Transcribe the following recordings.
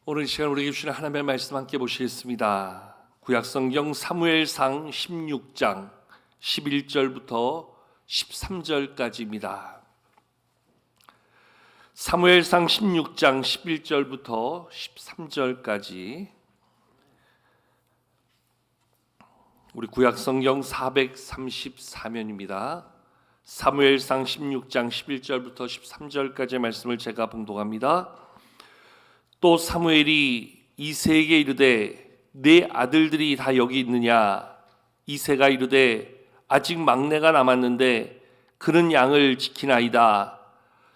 오늘 이 시간 우리에게 주시는 하나님의 말씀 함께 보시겠습니다. 구약성경 사무엘상 16장 11절부터 13절까지입니다. 사무엘상 16장 11절부터 13절까지 우리 구약성경 434면입니다. 사무엘상 16장 11절부터 13절까지의 말씀을 제가 봉독합니다. 또 사무엘이 이새에게 이르되 네 아들들이 다 여기 있느냐? 이새가 이르되 아직 막내가 남았는데 그는 양을 지키나이다.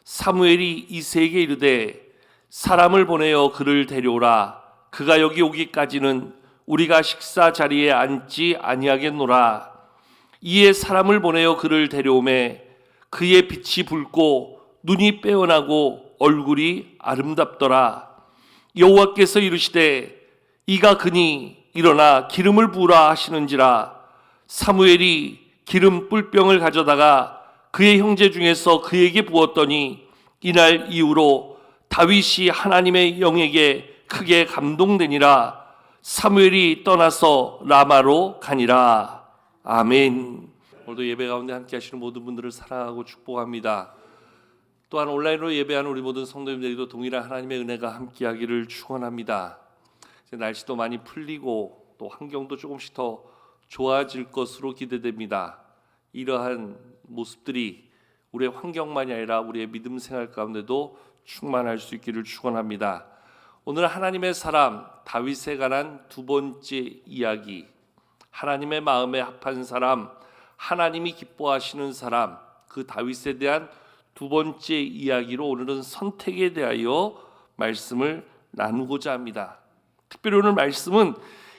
사무엘이 이새에게 이르되 사람을 보내어 그를 데려오라. 그가 여기 오기까지는 우리가 식사 자리에 앉지 아니하겠노라. 이에 사람을 보내어 그를 데려오매 그의 빛이 붉고 눈이 빼어나고 얼굴이 아름답더라. 여호와께서 이르시되 이가 그니 일어나 기름을 부으라 하시는지라. 사무엘이 기름 뿔병을 가져다가 그의 형제 중에서 그에게 부었더니 이날 이후로 다윗이 하나님의 영에게 크게 감동되니라. 사무엘이 떠나서 라마로 가니라. 아멘. 오늘도 예배 가운데 함께 하시는 모든 분들을 사랑하고 축복합니다. 또한 온라인으로 예배하는 우리 모든 성도님들에게도 동일한 하나님의 은혜가 함께하기를 축원합니다. 이제 날씨도 많이 풀리고 또 환경도 조금씩 더 좋아질 것으로 기대됩니다. 이러한 모습들이 우리의 환경만이 아니라 우리의 믿음 생활 가운데도 충만할 수 있기를 축원합니다. 오늘 하나님의 사람 다윗에 관한 두 번째 이야기, 하나님의 마음에 합한 사람, 하나님이 기뻐하시는 사람, 그 다윗에 대한 두 번째 이야기로 오늘은 선택에 대하여 말씀을 나누고자 합니다. 특별히 오늘 말씀은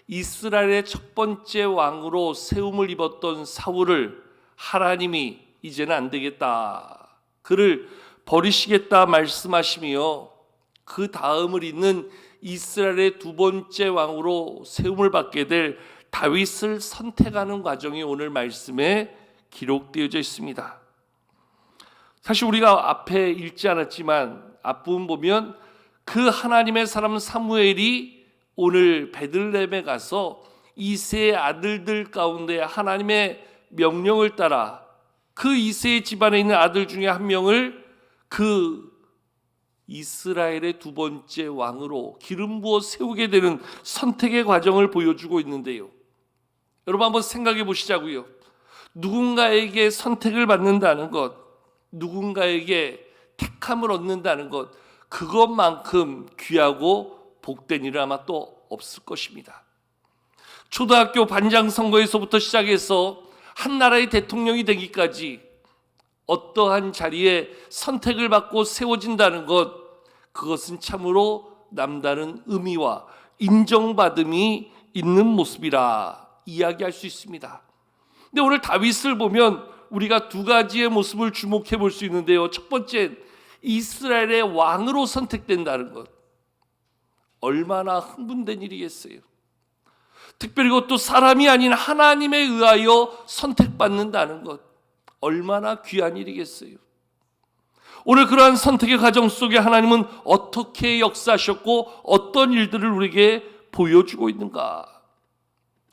이스라엘의 첫 번째 왕으로 세움을 입었던 사울을 하나님이 이제는 안 되겠다, 그를 버리시겠다 말씀하시며 그 다음을 잇는 이스라엘의 두 번째 왕으로 세움을 받게 될 다윗을 선택하는 과정이 오늘 말씀에 기록되어져 있습니다. 사실 우리가 앞에 읽지 않았지만 앞부분 보면 그 하나님의 사람 사무엘이 오늘 베들레헴에 가서 이새의 아들들 가운데 하나님의 명령을 따라 그 이새의 집안에 있는 아들 중에 한 명을 그 이스라엘의 두 번째 왕으로 기름 부어 세우게 되는 선택의 과정을 보여주고 있는데요. 여러분 한번 생각해 보시자고요. 누군가에게 선택을 받는다는 것, 누군가에게 택함을 얻는다는 것, 그것만큼 귀하고 복된 일은 아마 또 없을 것입니다. 초등학교 반장 선거에서부터 시작해서 한 나라의 대통령이 되기까지 어떠한 자리에 선택을 받고 세워진다는 것, 그것은 참으로 남다른 의미와 인정받음이 있는 모습이라 이야기할 수 있습니다. 근데 오늘 다윗을 보면 우리가 두 가지의 모습을 주목해 볼 수 있는데요. 첫 번째, 이스라엘의 왕으로 선택된다는 것. 얼마나 흥분된 일이겠어요. 특별히 그것도 사람이 아닌 하나님에 의하여 선택받는다는 것. 얼마나 귀한 일이겠어요. 오늘 그러한 선택의 과정 속에 하나님은 어떻게 역사하셨고 어떤 일들을 우리에게 보여주고 있는가.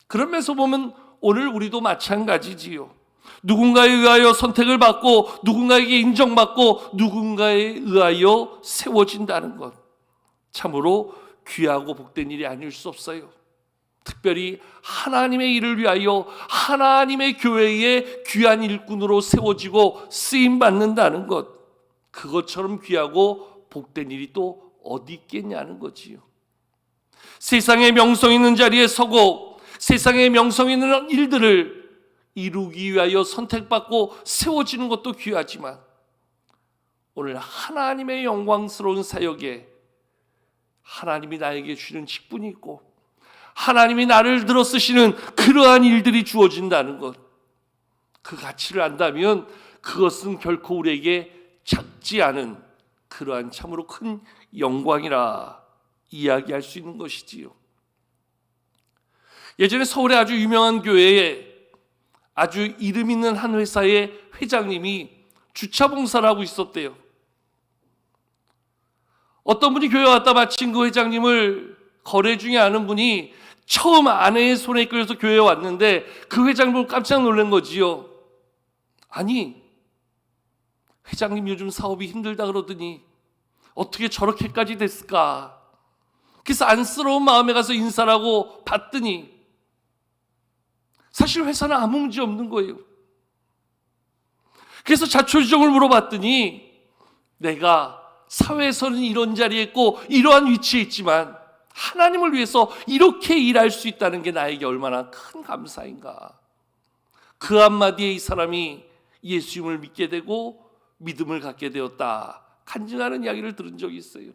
그러면서 보면 오늘 우리도 마찬가지지요. 누군가에 의하여 선택을 받고 누군가에게 인정받고 누군가에 의하여 세워진다는 것, 참으로 귀하고 복된 일이 아닐 수 없어요. 특별히 하나님의 일을 위하여 하나님의 교회의 귀한 일꾼으로 세워지고 쓰임받는다는 것, 그것처럼 귀하고 복된 일이 또 어디 있겠냐는 거지요. 세상에 명성 있는 자리에 서고 세상에 명성 있는 일들을 이루기 위하여 선택받고 세워지는 것도 귀하지만 오늘 하나님의 영광스러운 사역에 하나님이 나에게 주는 직분이 있고 하나님이 나를 들어 쓰시는 그러한 일들이 주어진다는 것, 그 가치를 안다면 그것은 결코 우리에게 작지 않은 그러한 참으로 큰 영광이라 이야기할 수 있는 것이지요. 예전에 서울에 아주 유명한 교회에 아주 이름 있는 한 회사의 회장님이 주차 봉사를 하고 있었대요. 어떤 분이 교회 왔다 마친 그 회장님을 거래 중에 아는 분이 처음 아내의 손에 끌려서 교회에 왔는데 그 회장님을 깜짝 놀란 거지요. 아니, 회장님 요즘 사업이 힘들다 그러더니 어떻게 저렇게까지 됐을까? 그래서 안쓰러운 마음에 가서 인사를 하고 봤더니 사실 회사는 아무 문제 없는 거예요. 그래서 자초지종을 물어봤더니 내가 사회에서는 이런 자리에 있고 이러한 위치에 있지만 하나님을 위해서 이렇게 일할 수 있다는 게 나에게 얼마나 큰 감사인가. 그 한마디에 이 사람이 예수님을 믿게 되고 믿음을 갖게 되었다, 간증하는 이야기를 들은 적이 있어요.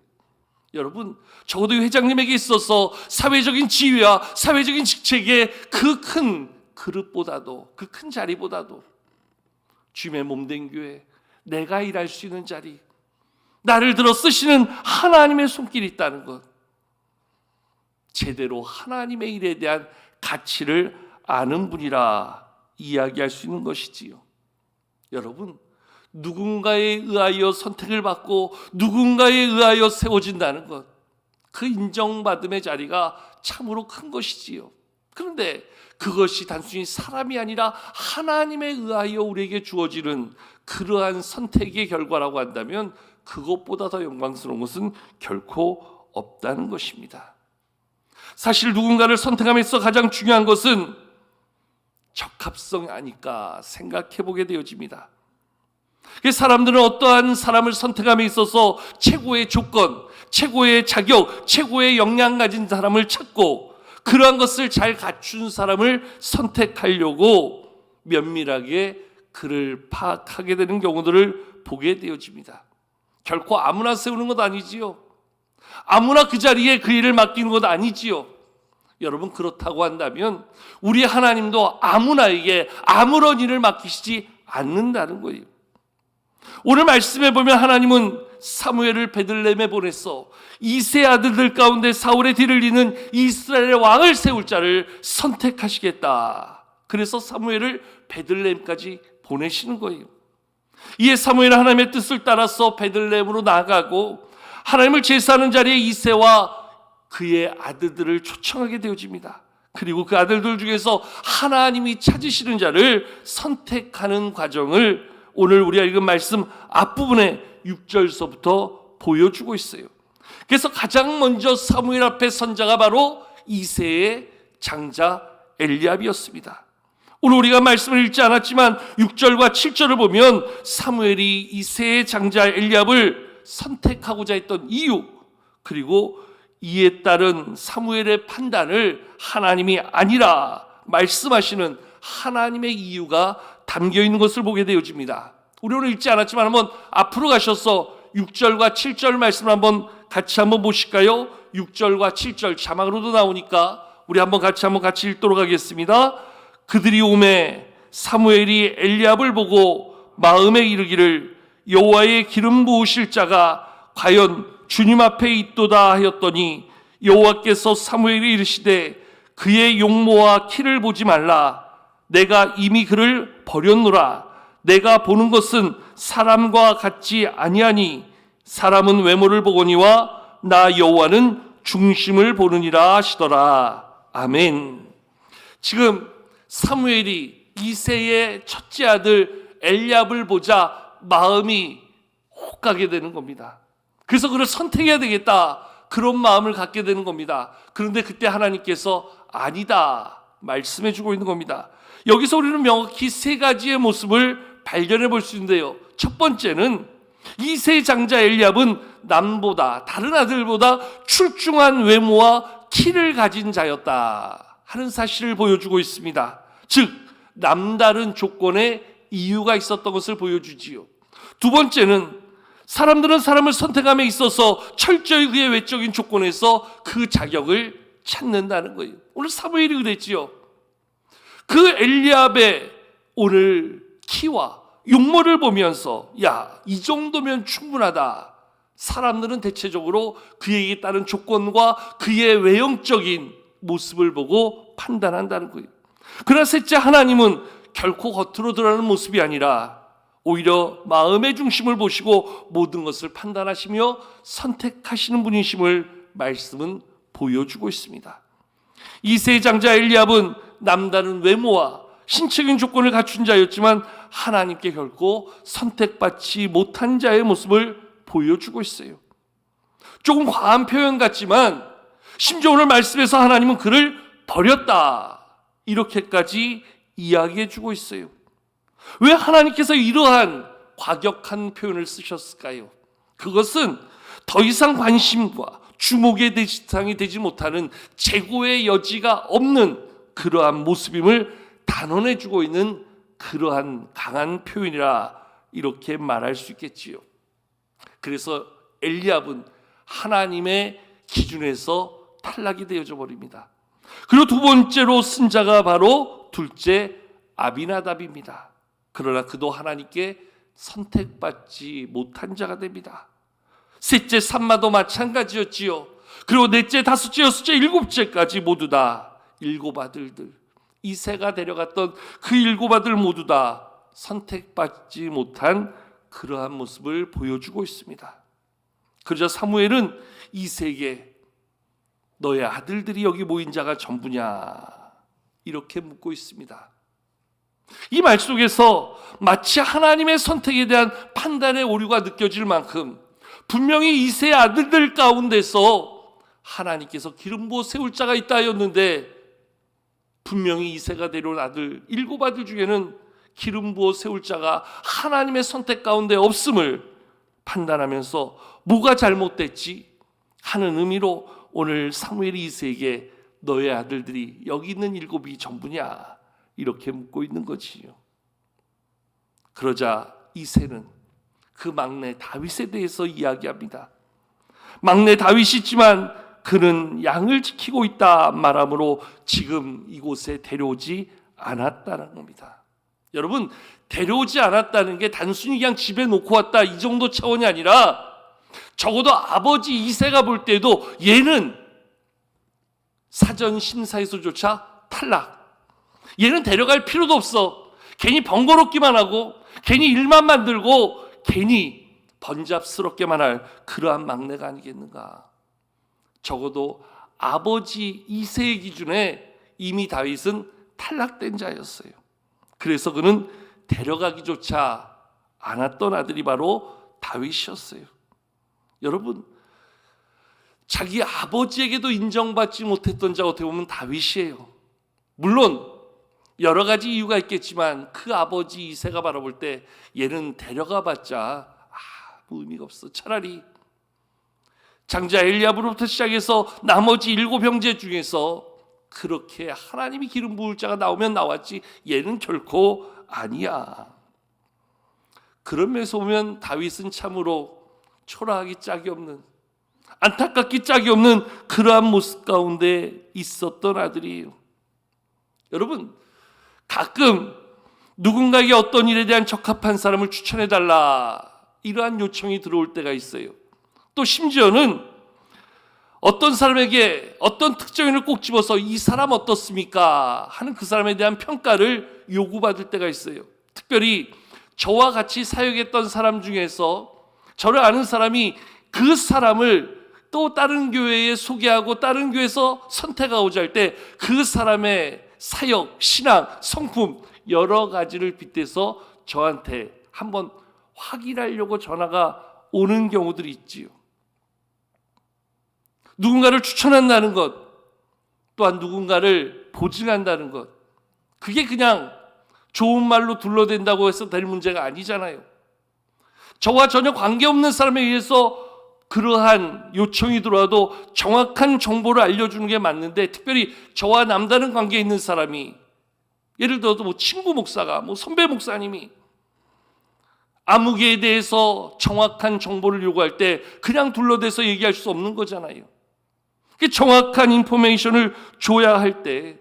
여러분, 적어도 회장님에게 있어서 사회적인 지위와 사회적인 직책의 그 큰 그릇보다도, 그 큰 자리보다도 주님의 몸된 교회, 내가 일할 수 있는 자리, 나를 들어 쓰시는 하나님의 손길이 있다는 것, 제대로 하나님의 일에 대한 가치를 아는 분이라 이야기할 수 있는 것이지요. 여러분, 누군가에 의하여 선택을 받고 누군가에 의하여 세워진다는 것, 그 인정받음의 자리가 참으로 큰 것이지요. 그런데 그것이 단순히 사람이 아니라 하나님에 의하여 우리에게 주어지는 그러한 선택의 결과라고 한다면 그것보다 더 영광스러운 것은 결코 없다는 것입니다. 사실 누군가를 선택함에 있어 가장 중요한 것은 적합성이 아닐까 생각해 보게 되어집니다. 사람들은 어떠한 사람을 선택함에 있어서 최고의 조건, 최고의 자격, 최고의 역량 가진 사람을 찾고 그러한 것을 잘 갖춘 사람을 선택하려고 면밀하게 그를 파악하게 되는 경우들을 보게 되어집니다. 결코 아무나 세우는 것 아니지요. 아무나 그 자리에 그 일을 맡기는 것 아니지요. 여러분, 그렇다고 한다면 우리 하나님도 아무나에게 아무런 일을 맡기시지 않는다는 거예요. 오늘 말씀해 보면 하나님은 사무엘을 베들레헴에 보내서 이세 아들들 가운데 사울의 뒤를 잇는 이스라엘의 왕을 세울 자를 선택하시겠다. 그래서 사무엘을 베들레헴까지 보내시는 거예요. 이에 사무엘은 하나님의 뜻을 따라서 베들레헴으로 나아가고 하나님을 제사하는 자리에 이세와 그의 아들들을 초청하게 되어집니다. 그리고 그 아들들 중에서 하나님이 찾으시는 자를 선택하는 과정을 오늘 우리가 읽은 말씀 앞부분에 6절서부터 보여주고 있어요. 그래서 가장 먼저 사무엘 앞에 선 자가 바로 이새의 장자 엘리압이었습니다. 오늘 우리가 말씀을 읽지 않았지만 6절과 7절을 보면 사무엘이 이새의 장자 엘리압을 선택하고자 했던 이유, 그리고 이에 따른 사무엘의 판단을 하나님이 아니라 말씀하시는 하나님의 이유가 담겨 있는 것을 보게 되어집니다. 우리 오늘 읽지 않았지만 한번 앞으로 가셔서 6절과 7절 말씀을 한번 같이 한번 보실까요? 6절과 7절 자막으로도 나오니까 우리 한번 같이 읽도록 하겠습니다. 그들이 오매 사무엘이 엘리압을 보고 마음에 이르기를 여호와의 기름 부으실 자가 과연 주님 앞에 있도다 하였더니 여호와께서 사무엘이 이르시되 그의 용모와 키를 보지 말라. 내가 이미 그를 버렸노라. 내가 보는 것은 사람과 같지 아니하니 사람은 외모를 보거니와 나 여호와는 중심을 보느니라 하시더라. 아멘. 지금 사무엘이 이새의 첫째 아들 엘리압을 보자 마음이 혹하게 되는 겁니다. 그래서 그를 선택해야 되겠다, 그런 마음을 갖게 되는 겁니다. 그런데 그때 하나님께서 아니다 말씀해 주고 있는 겁니다. 여기서 우리는 명확히 세 가지의 모습을 발견해 볼 수 있는데요. 첫 번째는 이세 장자 엘리압은 남보다, 다른 아들보다 출중한 외모와 키를 가진 자였다 하는 사실을 보여주고 있습니다. 즉 남다른 조건에 이유가 있었던 것을 보여주지요. 두 번째는 사람들은 사람을 선택함에 있어서 철저히 그의 외적인 조건에서 그 자격을 찾는다는 거예요. 오늘 사무엘이 그랬지요. 그 엘리압의 오늘 키와 용모를 보면서 야, 이 정도면 충분하다. 사람들은 대체적으로 그에게 따른 조건과 그의 외형적인 모습을 보고 판단한다는 거예요. 그러나 셋째, 하나님은 결코 겉으로 드러나는 모습이 아니라 오히려 마음의 중심을 보시고 모든 것을 판단하시며 선택하시는 분이심을 말씀은 보여주고 있습니다. 이세의 장자 엘리압은 남다른 외모와 신체적인 조건을 갖춘 자였지만 하나님께 결코 선택받지 못한 자의 모습을 보여주고 있어요. 조금 과한 표현 같지만 심지어 오늘 말씀에서 하나님은 그를 버렸다, 이렇게까지 이야기해 주고 있어요. 왜 하나님께서 이러한 과격한 표현을 쓰셨을까요? 그것은 더 이상 관심과 주목의 대상이 되지 못하는 재고의 여지가 없는 그러한 모습임을 단언해 주고 있는 그러한 강한 표현이라 이렇게 말할 수 있겠지요. 그래서 엘리압은 하나님의 기준에서 탈락이 되어져 버립니다. 그리고 두 번째로 쓴 자가 바로 둘째 아비나답입니다. 그러나 그도 하나님께 선택받지 못한 자가 됩니다. 셋째 삼마도 마찬가지였지요. 그리고 넷째, 다섯째, 여섯째, 일곱째까지 모두 다 일곱 아들들, 이새가 데려갔던 그 일곱 아들 모두 다 선택받지 못한 그러한 모습을 보여주고 있습니다. 그러자 사무엘은 이새에게 너의 아들들이 여기 모인 자가 전부냐, 이렇게 묻고 있습니다. 이 말 속에서 마치 하나님의 선택에 대한 판단의 오류가 느껴질 만큼 분명히 이새의 아들들 가운데서 하나님께서 기름 부어 세울 자가 있다 하였는데, 분명히 이새가 데려온 아들 일곱 아들 중에는 기름 부어 세울 자가 하나님의 선택 가운데 없음을 판단하면서 뭐가 잘못됐지 하는 의미로 오늘 사무엘이 이새에게 너의 아들들이 여기 있는 일곱이 전부냐, 이렇게 묻고 있는 거지요. 그러자 이새는 그 막내 다윗에 대해서 이야기합니다. 막내 다윗이지만 그는 양을 지키고 있다 말함으로 지금 이곳에 데려오지 않았다는 겁니다. 여러분, 데려오지 않았다는 게 단순히 그냥 집에 놓고 왔다 이 정도 차원이 아니라 적어도 아버지 이새가 볼 때도 얘는 사전 심사에서조차 탈락, 얘는 데려갈 필요도 없어, 괜히 번거롭기만 하고 괜히 일만 만들고 괜히 번잡스럽게만 할 그러한 막내가 아니겠는가. 적어도 아버지 이새의 기준에 이미 다윗은 탈락된 자였어요. 그래서 그는 데려가기조차 않았던 아들이 바로 다윗이었어요. 여러분, 자기 아버지에게도 인정받지 못했던 자가 어떻게 보면 다윗이에요. 물론 여러 가지 이유가 있겠지만 그 아버지 이새가 바라볼 때 얘는 데려가봤자 아무 의미가 없어, 차라리 장자 엘리압으로부터 시작해서 나머지 일곱 형제 중에서 그렇게 하나님이 기름 부을 자가 나오면 나왔지 얘는 결코 아니야. 그런 면에서 보면 다윗은 참으로 초라하기 짝이 없는, 안타깝기 짝이 없는 그러한 모습 가운데 있었던 아들이에요. 여러분, 가끔 누군가에게 어떤 일에 대한 적합한 사람을 추천해달라, 이러한 요청이 들어올 때가 있어요. 또 심지어는 어떤 사람에게 어떤 특정인을 꼭 집어서 이 사람 어떻습니까 하는 그 사람에 대한 평가를 요구받을 때가 있어요. 특별히 저와 같이 사역했던 사람 중에서 저를 아는 사람이 그 사람을 또 다른 교회에 소개하고 다른 교회에서 선택하고자 할 때 그 사람의 사역, 신앙, 성품 여러 가지를 빗대서 저한테 한번 확인하려고 전화가 오는 경우들이 있지요. 누군가를 추천한다는 것, 또한 누군가를 보증한다는 것, 그게 그냥 좋은 말로 둘러댄다고 해서 될 문제가 아니잖아요. 저와 전혀 관계없는 사람에 의해서 그러한 요청이 들어와도 정확한 정보를 알려주는 게 맞는데, 특별히 저와 남다른 관계에 있는 사람이, 예를 들어서 뭐 친구 목사가, 뭐 선배 목사님이 아무개에 대해서 정확한 정보를 요구할 때 그냥 둘러대서 얘기할 수 없는 거잖아요. 정확한 인포메이션을 줘야 할 때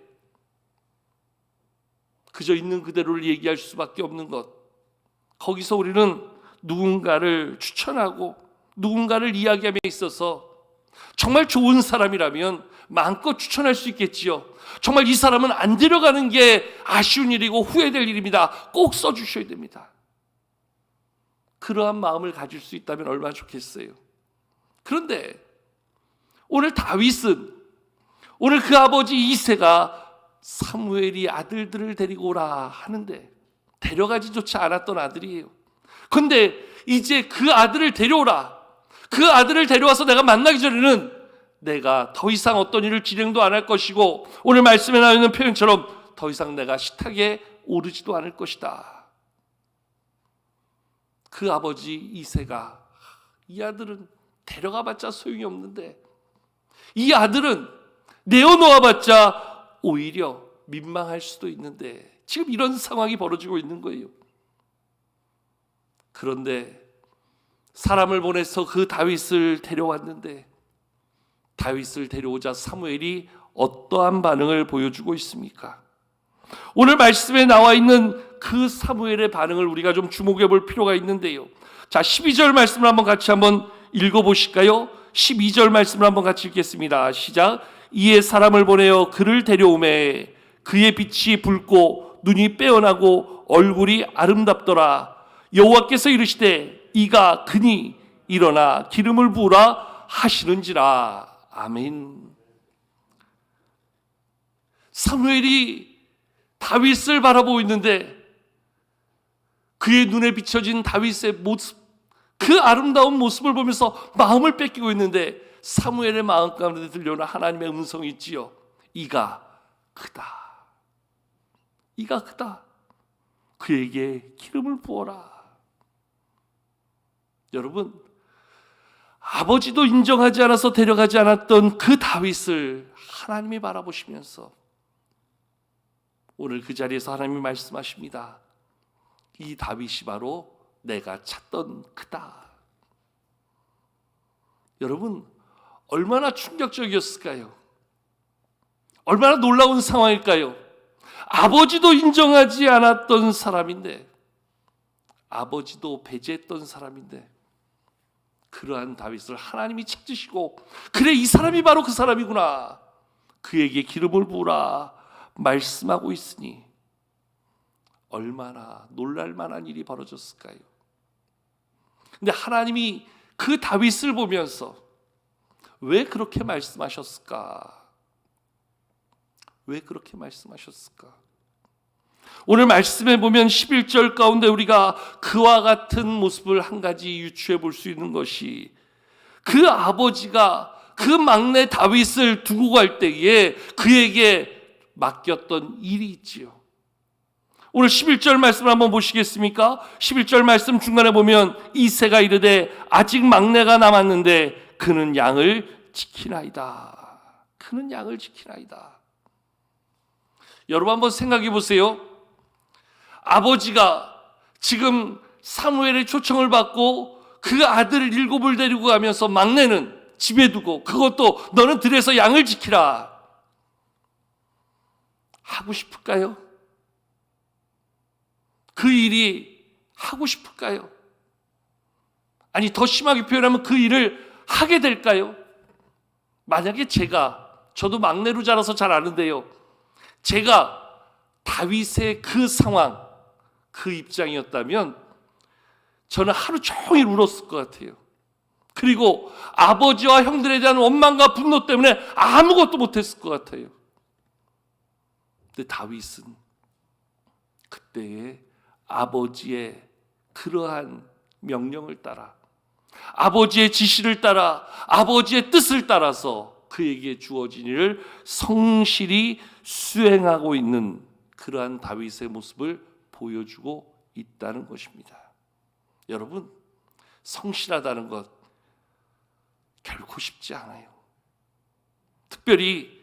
그저 있는 그대로를 얘기할 수밖에 없는 것, 거기서 우리는 누군가를 추천하고 누군가를 이야기함에 있어서 정말 좋은 사람이라면 마음껏 추천할 수 있겠지요. 정말 이 사람은 안 데려가는 게 아쉬운 일이고 후회될 일입니다. 꼭 써주셔야 됩니다. 그러한 마음을 가질 수 있다면 얼마나 좋겠어요. 그런데 오늘 다윗은, 오늘 그 아버지 이새가 사무엘이 아들들을 데리고 오라 하는데 데려가지조차 않았던 아들이에요. 그런데 이제 그 아들을 데려오라, 그 아들을 데려와서 내가 만나기 전에는 내가 더 이상 어떤 일을 진행도 안 할 것이고, 오늘 말씀에 나와 있는 표현처럼 더 이상 내가 식탁에 오르지도 않을 것이다. 그 아버지 이새가, 이 아들은 데려가봤자 소용이 없는데, 이 아들은 내어놓아봤자 오히려 민망할 수도 있는데, 지금 이런 상황이 벌어지고 있는 거예요. 그런데 사람을 보내서 그 다윗을 데려왔는데, 다윗을 데려오자 사무엘이 어떠한 반응을 보여주고 있습니까? 오늘 말씀에 나와 있는 그 사무엘의 반응을 우리가 좀 주목해 볼 필요가 있는데요. 자, 12절 말씀을 같이 한번 읽어보실까요? 12절 말씀을 한번 같이 읽겠습니다. 시작. 이에 사람을 보내어 그를 데려오매 그의 빛이 붉고 눈이 빼어나고 얼굴이 아름답더라. 여호와께서 이르시되 이가 그니 일어나 기름을 부으라 하시는지라. 아멘. 사무엘이 다윗을 바라보고 있는데 그의 눈에 비춰진 다윗의 모습, 그 아름다운 모습을 보면서 마음을 뺏기고 있는데 사무엘의 마음 가운데 들려오는 하나님의 음성이 있지요. 이가 크다. 이가 크다. 그에게 기름을 부어라. 여러분, 아버지도 인정하지 않아서 데려가지 않았던 그 다윗을 하나님이 바라보시면서 오늘 그 자리에서 하나님이 말씀하십니다. 이 다윗이 바로 내가 찾던 그다. 여러분, 얼마나 충격적이었을까요? 얼마나 놀라운 상황일까요? 아버지도 인정하지 않았던 사람인데, 아버지도 배제했던 사람인데, 그러한 다윗을 하나님이 찾으시고, 그래, 이 사람이 바로 그 사람이구나, 그에게 기름을 부으라 말씀하고 있으니 얼마나 놀랄 만한 일이 벌어졌을까요? 근데 하나님이 그 다윗을 보면서 왜 그렇게 말씀하셨을까? 왜 그렇게 말씀하셨을까? 오늘 말씀에 보면 11절 가운데 우리가 그와 같은 모습을 한 가지 유추해 볼 수 있는 것이, 그 아버지가 그 막내 다윗을 두고 갈 때에 그에게 맡겼던 일이 있지요. 오늘 11절 말씀을 한번 보시겠습니까? 11절 말씀 중간에 보면 이새가 이르되 아직 막내가 남았는데 그는 양을 지키나이다. 그는 양을 지키나이다. 여러분 한번 생각해 보세요. 아버지가 지금 사무엘의 초청을 받고 그 아들 7을 데리고 가면서 막내는 집에 두고, 그것도 너는 들에서 양을 지키라 하고 싶을까요? 그 일이 하고 싶을까요? 아니, 더 심하게 표현하면 그 일을 하게 될까요? 만약에 저도 막내로 자라서 잘 아는데요, 제가 다윗의 그 상황, 그 입장이었다면 저는 하루 종일 울었을 것 같아요. 그리고 아버지와 형들에 대한 원망과 분노 때문에 아무것도 못했을 것 같아요. 근데 다윗은 그때의 아버지의 그러한 명령을 따라, 아버지의 지시를 따라, 아버지의 뜻을 따라서 그에게 주어진 일을 성실히 수행하고 있는 그러한 다윗의 모습을 보여주고 있다는 것입니다. 여러분, 성실하다는 것 결코 쉽지 않아요. 특별히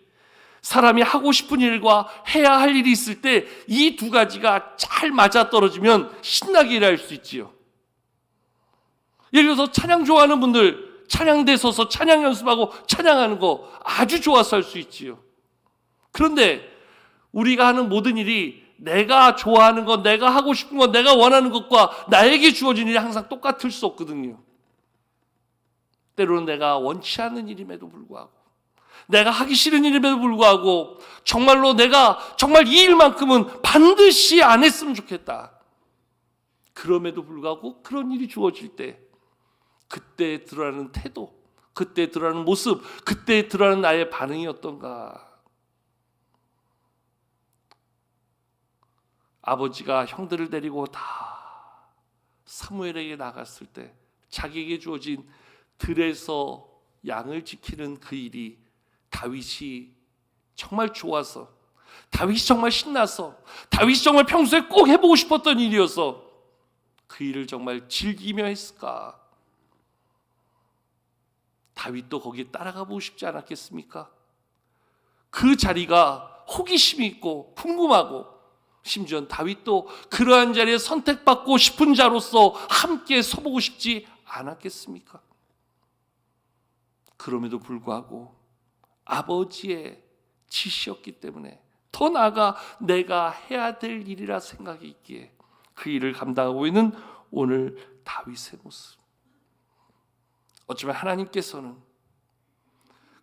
사람이 하고 싶은 일과 해야 할 일이 있을 때 이 두 가지가 잘 맞아떨어지면 신나게 일할 수 있지요. 예를 들어서 찬양 좋아하는 분들 찬양대 서서 찬양 연습하고 찬양하는 거 아주 좋아서 할 수 있지요. 그런데 우리가 하는 모든 일이 내가 좋아하는 것, 내가 하고 싶은 것, 내가 원하는 것과 나에게 주어진 일이 항상 똑같을 수 없거든요. 때로는 내가 원치 않는 일임에도 불구하고, 내가 하기 싫은 일임에도 불구하고, 정말로 내가 정말 이 일만큼은 반드시 안 했으면 좋겠다, 그럼에도 불구하고 그런 일이 주어질 때 그때 드러나는 태도, 그때 드러나는 모습, 그때 드러나는 나의 반응이 어떤가? 아버지가 형들을 데리고 다 사무엘에게 나갔을 때 자기에게 주어진 들에서 양을 지키는 그 일이 다윗이 정말 좋아서, 다윗이 정말 신나서, 다윗이 정말 평소에 꼭 해보고 싶었던 일이어서 그 일을 정말 즐기며 했을까? 다윗도 거기에 따라가 보고 싶지 않았겠습니까? 그 자리가 호기심이 있고 궁금하고, 심지어 다윗도 그러한 자리에 선택받고 싶은 자로서 함께 서보고 싶지 않았겠습니까? 그럼에도 불구하고 아버지의 지시였기 때문에, 더 나아가 내가 해야 될 일이라 생각이 있기에 그 일을 감당하고 있는 오늘 다윗의 모습. 어쩌면 하나님께서는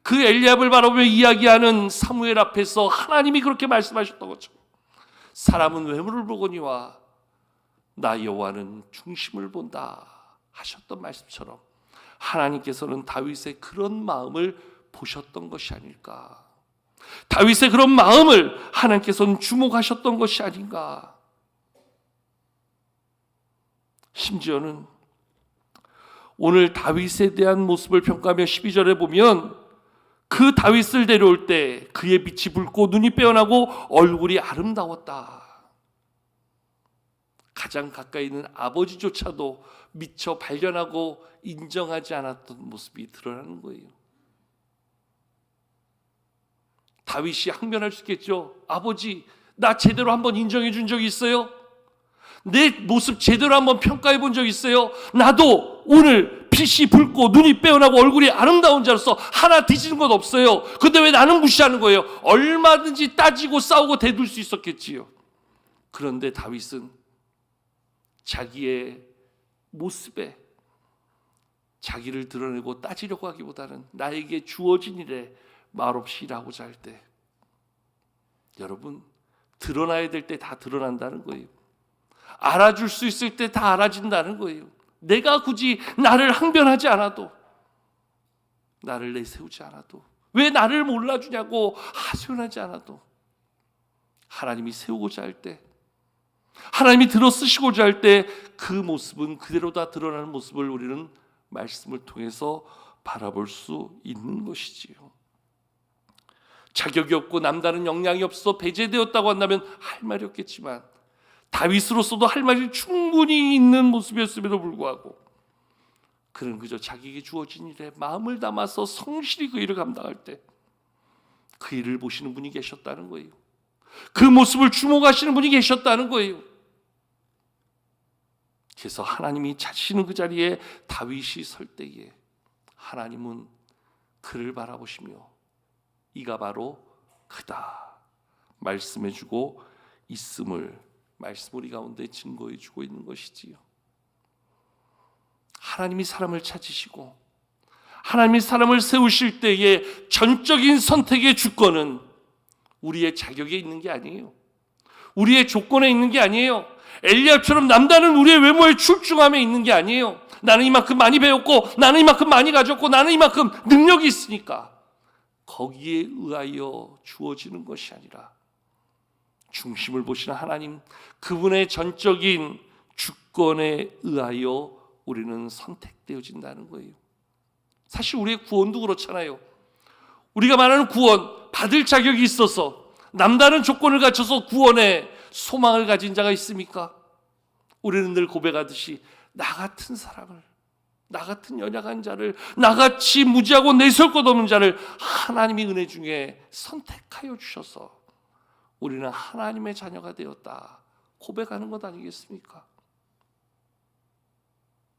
그 엘리압을 바라보며 이야기하는 사무엘 앞에서 하나님이 그렇게 말씀하셨던 것처럼, 사람은 외모를 보거니와 나 여호와는 중심을 본다 하셨던 말씀처럼, 하나님께서는 다윗의 그런 마음을 보셨던 것이 아닐까, 다윗의 그런 마음을 하나님께서는 주목하셨던 것이 아닌가. 심지어는 오늘 다윗에 대한 모습을 평가하며 12절에 보면, 그 다윗을 데려올 때 그의 빛이 붉고 눈이 빼어나고 얼굴이 아름다웠다. 가장 가까이 있는 아버지조차도 미처 발견하고 인정하지 않았던 모습이 드러나는 거예요. 다윗이 항변할 수 있겠죠. 아버지, 나 제대로 한번 인정해 준 적이 있어요? 내 모습 제대로 한번 평가해 본 적 있어요? 나도 오늘 빛이 붉고 눈이 빼어나고 얼굴이 아름다운 자로서 하나 뒤지는 것 없어요. 근데 왜 나는 무시하는 거예요? 얼마든지 따지고 싸우고 대들 수 있었겠지요. 그런데 다윗은 자기의 모습에 자기를 드러내고 따지려고 하기보다는 나에게 주어진 일에 말없이 일하고자 할 때, 여러분, 드러나야 될 때 다 드러난다는 거예요. 알아줄 수 있을 때 다 알아진다는 거예요. 내가 굳이 나를 항변하지 않아도, 나를 내세우지 않아도, 왜 나를 몰라주냐고 하소연하지 않아도, 하나님이 세우고자 할 때, 하나님이 들어쓰시고자 할 때 그 모습은 그대로 다 드러나는 모습을 우리는 말씀을 통해서 바라볼 수 있는 것이지요. 자격이 없고 남다른 역량이 없어 배제되었다고 한다면 할 말이 없겠지만, 다윗으로서도 할 말이 충분히 있는 모습이었음에도 불구하고 그는 그저 자기에게 주어진 일에 마음을 담아서 성실히 그 일을 감당할 때 그 일을 보시는 분이 계셨다는 거예요. 그 모습을 주목하시는 분이 계셨다는 거예요. 그래서 하나님이 자시는 그 자리에 다윗이 설 때에 하나님은 그를 바라보시며 이가 바로 그다 말씀해주고 있음을, 말씀 우리 가운데 증거해주고 있는 것이지요. 하나님이 사람을 찾으시고 하나님이 사람을 세우실 때의 전적인 선택의 주권은 우리의 자격에 있는 게 아니에요. 우리의 조건에 있는 게 아니에요. 엘리압처럼 남다른 우리의 외모의 출중함에 있는 게 아니에요. 나는 이만큼 많이 배웠고, 나는 이만큼 많이 가졌고, 나는 이만큼 능력이 있으니까 거기에 의하여 주어지는 것이 아니라, 중심을 보시는 하나님, 그분의 전적인 주권에 의하여 우리는 선택되어진다는 거예요. 사실 우리의 구원도 그렇잖아요. 우리가 말하는 구원, 받을 자격이 있어서 남다른 조건을 갖춰서 구원에 소망을 가진 자가 있습니까? 우리는 늘 고백하듯이 나 같은 사람을, 나 같은 연약한 자를, 나같이 무지하고 내세울 것 없는 자를 하나님이 은혜 중에 선택하여 주셔서 우리는 하나님의 자녀가 되었다 고백하는 것 아니겠습니까?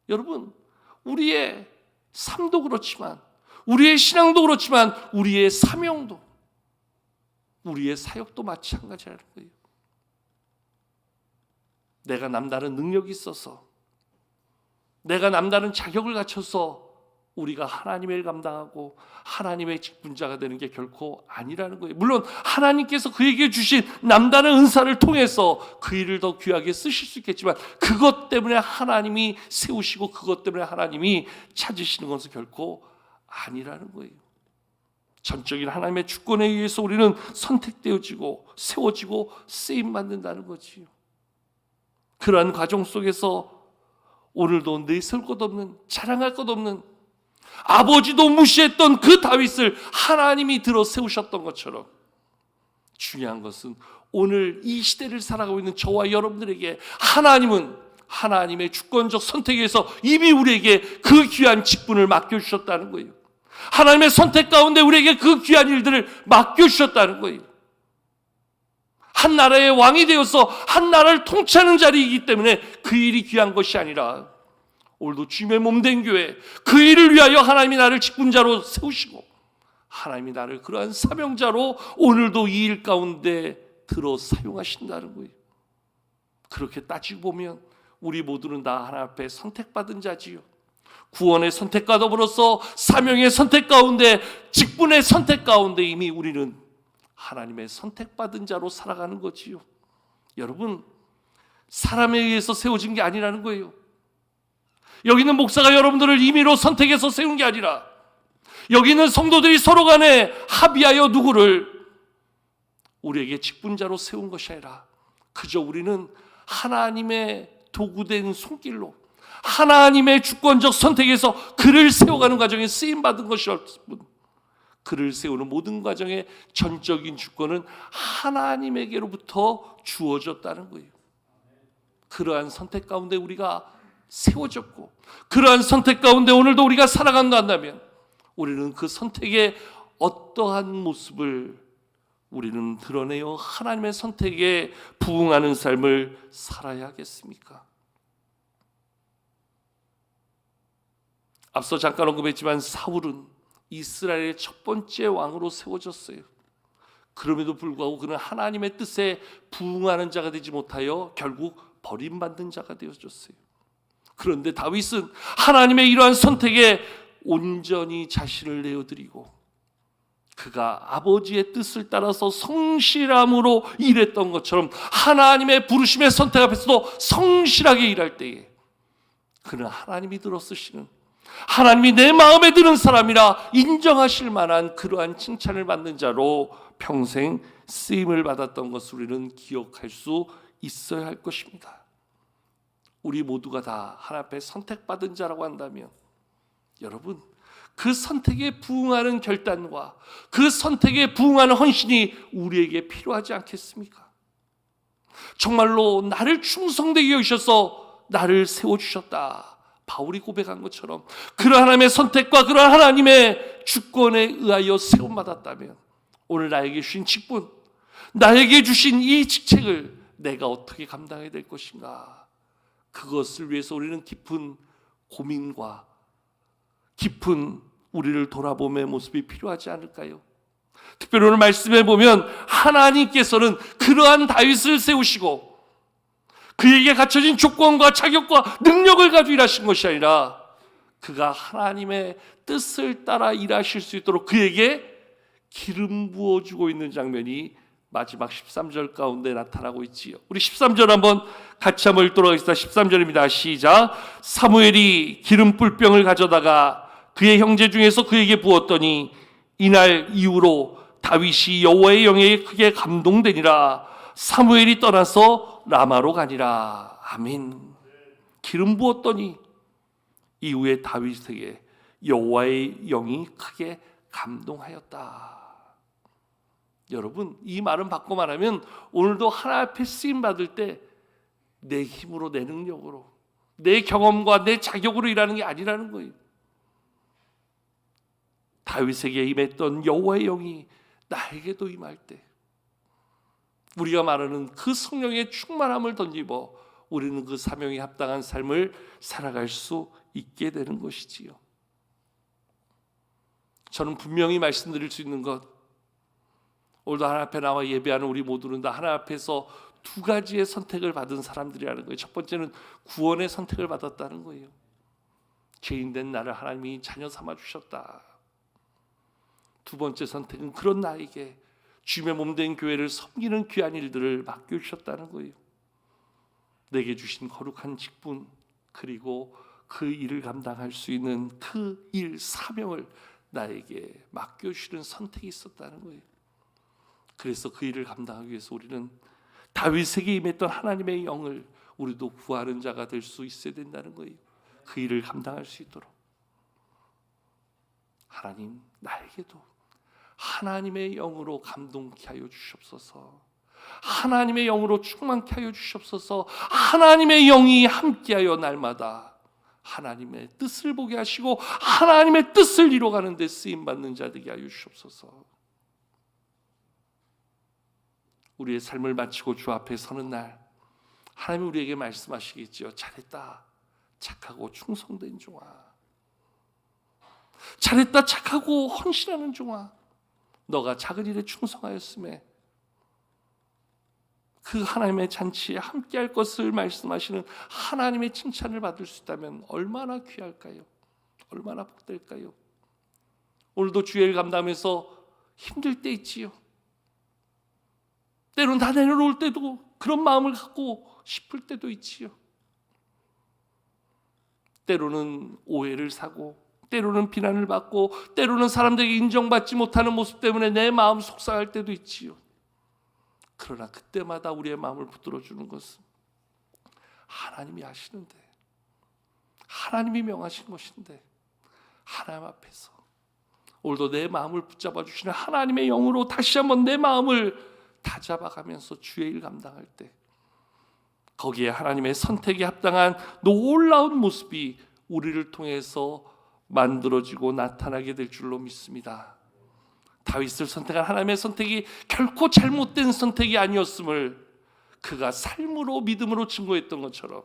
여러분, 우리의 삶도 그렇지만, 우리의 신앙도 그렇지만, 우리의 사명도, 우리의 사역도 마찬가지라는 거예요. 내가 남다른 능력이 있어서, 내가 남다른 자격을 갖춰서 우리가 하나님의 일 감당하고 하나님의 직분자가 되는 게 결코 아니라는 거예요. 물론 하나님께서 그에게 주신 남다른 은사를 통해서 그 일을 더 귀하게 쓰실 수 있겠지만 그것 때문에 하나님이 세우시고 그것 때문에 하나님이 찾으시는 것은 결코 아니라는 거예요. 전적인 하나님의 주권에 의해서 우리는 선택되어지고 세워지고 쓰임받는다는 거지요. 그러한 과정 속에서 오늘도 내세울 것 없는, 자랑할 것 없는, 아버지도 무시했던 그 다윗을 하나님이 들어 세우셨던 것처럼 중요한 것은 오늘 이 시대를 살아가고 있는 저와 여러분들에게 하나님은 하나님의 주권적 선택에서 이미 우리에게 그 귀한 직분을 맡겨주셨다는 거예요. 하나님의 선택 가운데 우리에게 그 귀한 일들을 맡겨주셨다는 거예요. 한 나라의 왕이 되어서 한 나라를 통치하는 자리이기 때문에 그 일이 귀한 것이 아니라 오늘도 주님의 몸된 교회, 그 일을 위하여 하나님이 나를 직분자로 세우시고 하나님이 나를 그러한 사명자로 오늘도 이 일 가운데 들어 사용하신다는 거예요. 그렇게 따지고 보면 우리 모두는 다 하나님 앞에 선택받은 자지요. 구원의 선택과 더불어서 사명의 선택 가운데, 직분의 선택 가운데 이미 우리는 하나님의 선택받은 자로 살아가는 거지요. 여러분, 사람에 의해서 세워진 게 아니라는 거예요. 여기 있는 목사가 여러분들을 임의로 선택해서 세운 게 아니라 여기 있는 성도들이 서로 간에 합의하여 누구를 우리에게 직분자로 세운 것이 아니라 그저 우리는 하나님의 도구된 손길로 하나님의 주권적 선택에서 그를 세워가는 과정에 쓰임받은 것이었을 뿐, 그를 세우는 모든 과정의 전적인 주권은 하나님에게로부터 주어졌다는 거예요. 그러한 선택 가운데 우리가 세워졌고 그러한 선택 가운데 오늘도 우리가 살아간다면 우리는 그 선택의 어떠한 모습을 우리는 드러내어 하나님의 선택에 부응하는 삶을 살아야 하겠습니까? 앞서 잠깐 언급했지만 사울은 이스라엘의 첫 번째 왕으로 세워졌어요. 그럼에도 불구하고 그는 하나님의 뜻에 부응하는 자가 되지 못하여 결국 버림받는 자가 되어졌어요. 그런데 다윗은 하나님의 이러한 선택에 온전히 자신을 내어드리고 그가 아버지의 뜻을 따라서 성실함으로 일했던 것처럼 하나님의 부르심의 선택 앞에서도 성실하게 일할 때에 그는 하나님이 들어 쓰시는, 하나님이 내 마음에 드는 사람이라 인정하실 만한 그러한 칭찬을 받는 자로 평생 쓰임을 받았던 것을 우리는 기억할 수 있어야 할 것입니다. 우리 모두가 다 하나님 앞에 선택받은 자라고 한다면 여러분, 그 선택에 부응하는 결단과 그 선택에 부응하는 헌신이 우리에게 필요하지 않겠습니까? 정말로 나를 충성되게 여기셔서 나를 세워주셨다, 바울이 고백한 것처럼 그러한 하나님의 선택과 그러한 하나님의 주권에 의하여 세움받았다면 오늘 나에게 주신 직분, 나에게 주신 이 직책을 내가 어떻게 감당해야 될 것인가, 그것을 위해서 우리는 깊은 고민과 깊은 우리를 돌아봄의 모습이 필요하지 않을까요? 특별히 오늘 말씀해 보면 하나님께서는 그러한 다윗을 세우시고 그에게 갖춰진 조건과 자격과 능력을 가지고 일하신 것이 아니라 그가 하나님의 뜻을 따라 일하실 수 있도록 그에게 기름 부어주고 있는 장면이 마지막 13절 가운데 나타나고 있지요. 우리 13절 한번 같이 한번 읽도록 하겠습니다. 13절입니다. 시작. 사무엘이 기름 뿔병을 가져다가 그의 형제 중에서 그에게 부었더니 이날 이후로 다윗이 여호와의 영에 크게 감동되니라. 사무엘이 떠나서 라마로 가니라. 아멘. 기름 부었더니 이후에 다윗에게 여호와의 영이 크게 감동하였다. 여러분, 이 말은 바꿔 말하면 오늘도 하나님 앞에 쓰임 받을 때 내 힘으로, 내 능력으로, 내 경험과 내 자격으로 일하는 게 아니라는 거예요. 다윗에게 임했던 여호와의 영이 나에게도 임할 때 우리가 말하는 그 성령의 충만함을 덧입어 우리는 그 사명에 합당한 삶을 살아갈 수 있게 되는 것이지요. 저는 분명히 말씀드릴 수 있는 것, 오늘도 하나님 앞에 나와 예배하는 우리 모두는 다 하나님 앞에서 두 가지의 선택을 받은 사람들이라는 거예요. 첫 번째는 구원의 선택을 받았다는 거예요. 죄인된 나를 하나님이 자녀 삼아 주셨다. 두 번째 선택은 그런 나에게 주님의 몸된 교회를 섬기는 귀한 일들을 맡겨주셨다는 거예요. 내게 주신 거룩한 직분, 그리고 그 일을 감당할 수 있는 그 일, 사명을 나에게 맡겨주시는 선택이 있었다는 거예요. 그래서 그 일을 감당하기 위해서 우리는 다윗에게 임했던 하나님의 영을 우리도 구하는 자가 될 수 있어야 된다는 거예요. 그 일을 감당할 수 있도록. 하나님, 나에게도 하나님의 영으로 감동케 하여 주시옵소서. 하나님의 영으로 충만케 하여 주시옵소서. 하나님의 영이 함께하여 날마다 하나님의 뜻을 보게 하시고 하나님의 뜻을 이루어가는 데 쓰임받는 자 되게 하여 주시옵소서. 우리의 삶을 마치고 주 앞에 서는 날 하나님이 우리에게 말씀하시겠지요. 잘했다, 착하고 충성된 종아. 잘했다, 착하고 헌신하는 종아. 너가 작은 일에 충성하였음에 그 하나님의 잔치에 함께할 것을 말씀하시는 하나님의 칭찬을 받을 수 있다면 얼마나 귀할까요? 얼마나 복될까요? 오늘도 주일 감당하면서 힘들 때 있지요. 때로는 다 내려놓을 때도 그런 마음을 갖고 싶을 때도 있지요. 때로는 오해를 사고, 때로는 비난을 받고, 때로는 사람들에게 인정받지 못하는 모습 때문에 내 마음 속상할 때도 있지요. 그러나 그때마다 우리의 마음을 붙들어주는 것은 하나님이 하시는데, 하나님이 명하신 것인데, 하나님 앞에서 오늘도 내 마음을 붙잡아 주시는 하나님의 영으로 다시 한번 내 마음을 다잡아가면서 주의 일 감당할 때 거기에 하나님의 선택에 합당한 놀라운 모습이 우리를 통해서 만들어지고 나타나게 될 줄로 믿습니다. 다윗을 선택한 하나님의 선택이 결코 잘못된 선택이 아니었음을 그가 삶으로 믿음으로 증거했던 것처럼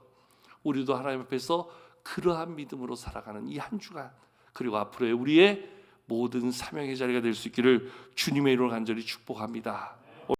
우리도 하나님 앞에서 그러한 믿음으로 살아가는 이 한 주간, 그리고 앞으로의 우리의 모든 사명의 자리가 될 수 있기를 주님의 이름으로 간절히 축복합니다.